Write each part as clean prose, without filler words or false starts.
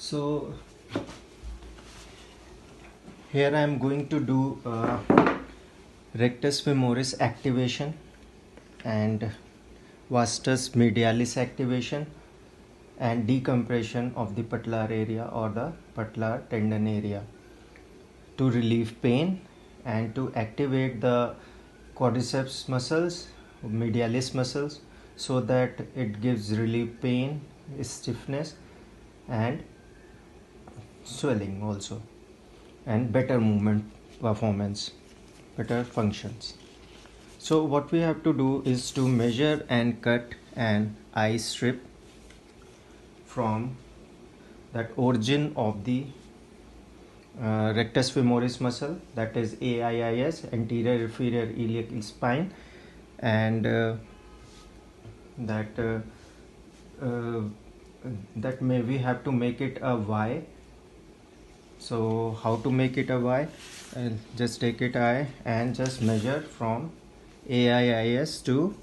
So here I am going to do rectus femoris activation and vastus medialis activation and decompression of the patellar area or the patellar tendon area to relieve pain and to activate the quadriceps muscles, medialis muscles, so that it gives relief pain, stiffness and swelling also, and better movement performance, better functions. So what we have to do is to measure and cut an eye strip from that origin of the rectus femoris muscle, that is AIIS, anterior inferior iliac spine, and that may we have to make it a Y. So how to make it a Y? I'll just take it I and just measure from AIIS to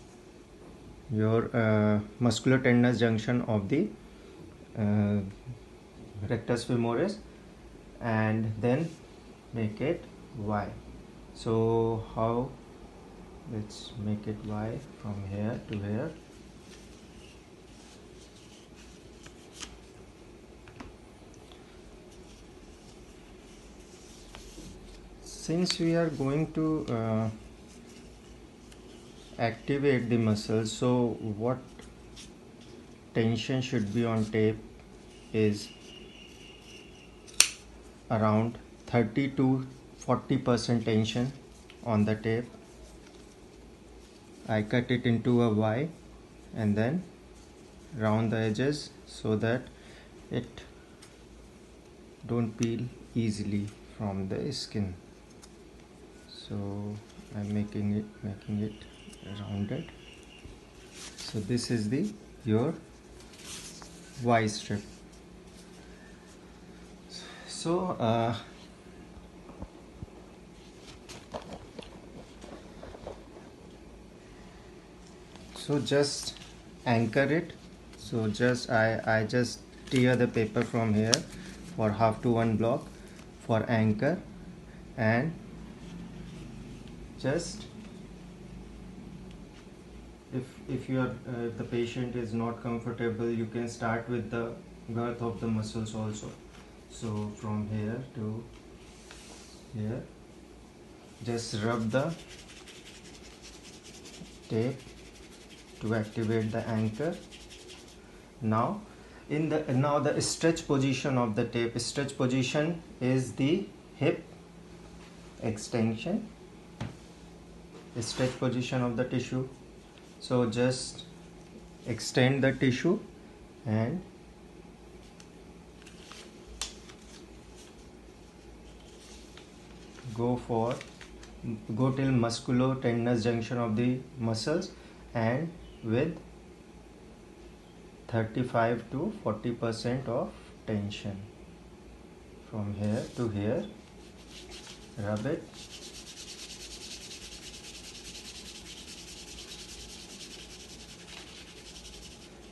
your muscular tendinous junction of the rectus femoris, and then make it Y. So how? Let's make it Y from here to here. Since we are going to activate the muscles, so what tension should be on tape is around 30 to 40% tension on the tape. I cut it into a Y and then round the edges so that it don't peel easily from the skin. So I'm making it rounded. So this is the your Y strip. So just anchor it. So just I just tear the paper from here for half to one block for anchor, and just if the patient is not comfortable, you can start with the girth of the muscles also. So from here to here, just rub the tape to activate the anchor. Now the stretch position of the tape. Stretch position is the hip extension, stretch position of the tissue. So just extend the tissue and go till musculo-tendinous junction of the muscles, and with 35 to 40% of tension from here to here. Rub it.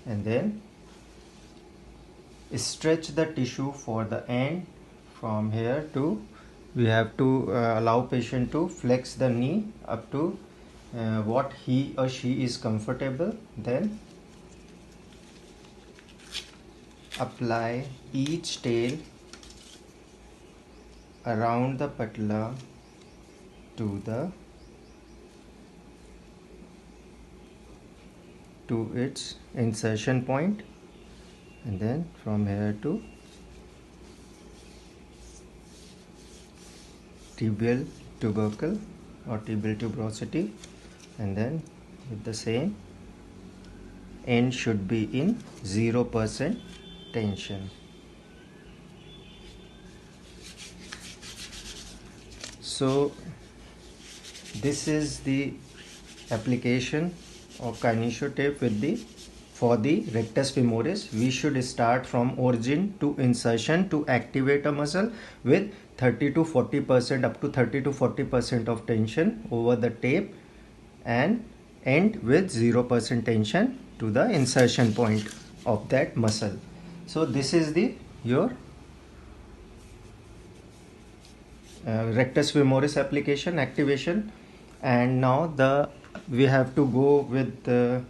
And then stretch the tissue for the end. From here to, we have to allow patient to flex the knee up to what he or she is comfortable. Then apply each tail around the patella to its insertion point, and then from here to tibial tubercle or tibial tuberosity, and then with the same end should be in 0% tension. So this is the application of kinesio tape for the rectus femoris. We should start from origin to insertion to activate a muscle with 30 to 40% up to 30 to 40% of tension over the tape, and end with 0% tension to the insertion point of that muscle. So this is the your rectus femoris application activation. And now we have to go with the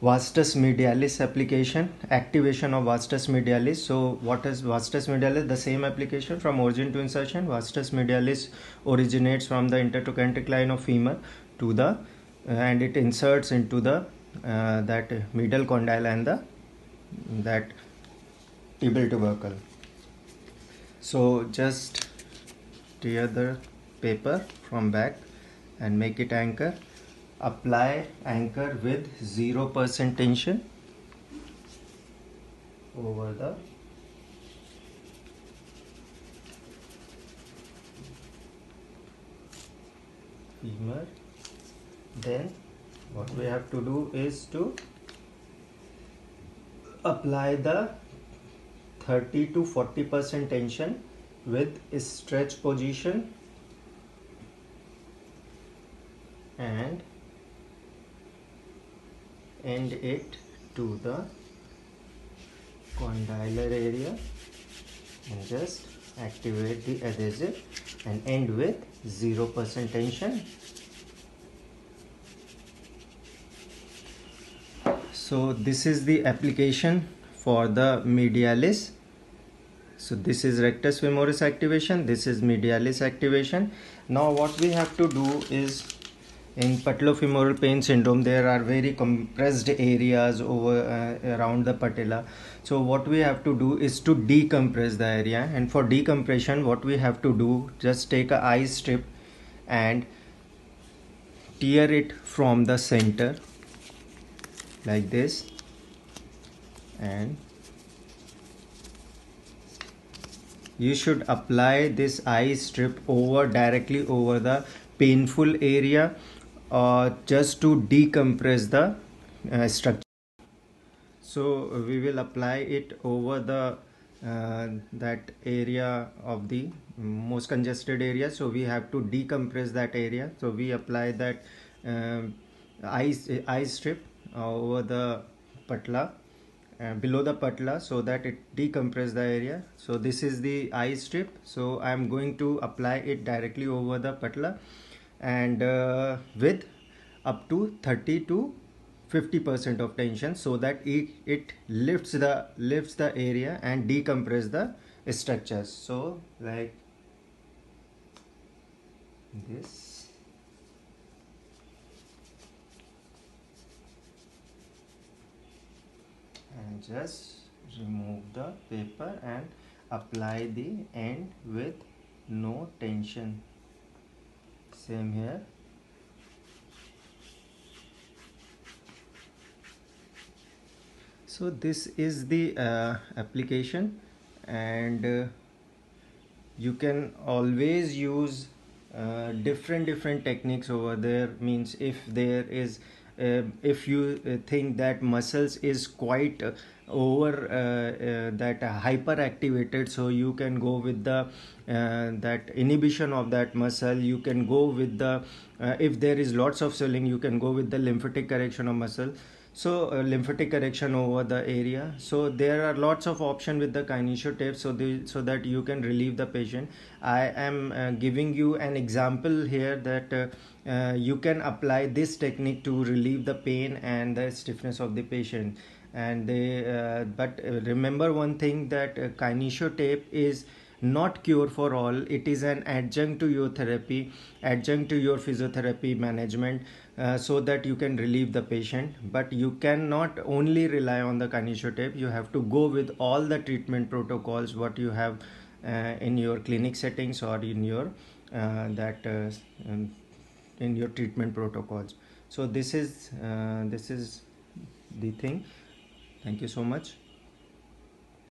vastus medialis application, activation of vastus medialis. So what is vastus medialis? The same application from origin to insertion. Vastus medialis originates from the intertrochanteric line of femur to the and it inserts into the that medial condyle and the that tibial tubercle. So just tear the paper from back and make it anchor. Apply anchor with 0% tension over the femur. Then what we have to do is to apply the 30 to 40% tension with stretch position and end it to the condylar area and just activate the adhesive and end with 0% tension. So this is the application for the medialis. So this is rectus femoris activation, this is medialis activation. Now what we have to do is, in patellofemoral pain syndrome there are very compressed areas over around the patella. So what we have to do is to decompress the area, and for decompression what we have to do, just take a eye strip and tear it from the center like this, and you should apply this eye strip directly over the painful area just to decompress the structure. So we will apply it over the that area of the most congested area. So we have to decompress that area. So we apply that eye strip over the patella, below the patella, so that it decompress the area. So this is the eye strip. So I am going to apply it directly over the patella and with up to 30 to 50% of tension, so that it lifts the area and decompress the structures. So like this. And just remove the paper and apply the end with no tension. Same here. So this is the application, and you can always use different techniques over there. Means if there is if you think that muscles is quite that hyper activated, so you can go with the that inhibition of that muscle. You can go with the if there is lots of swelling, you can go with the lymphatic correction of muscle. So lymphatic correction over the area. So there are lots of options with the kinesiotape, so that you can relieve the patient. I am giving you an example here that you can apply this technique to relieve the pain and the stiffness of the patient. And but remember one thing, that kinesiotape is not cure for all. It is an adjunct to your therapy, adjunct to your physiotherapy management, so that you can relieve the patient. But you cannot only rely on the kinesiotape. You have to go with all the treatment protocols what you have in your clinic settings or in your in your treatment protocols. So this is the thing. Thank you so much.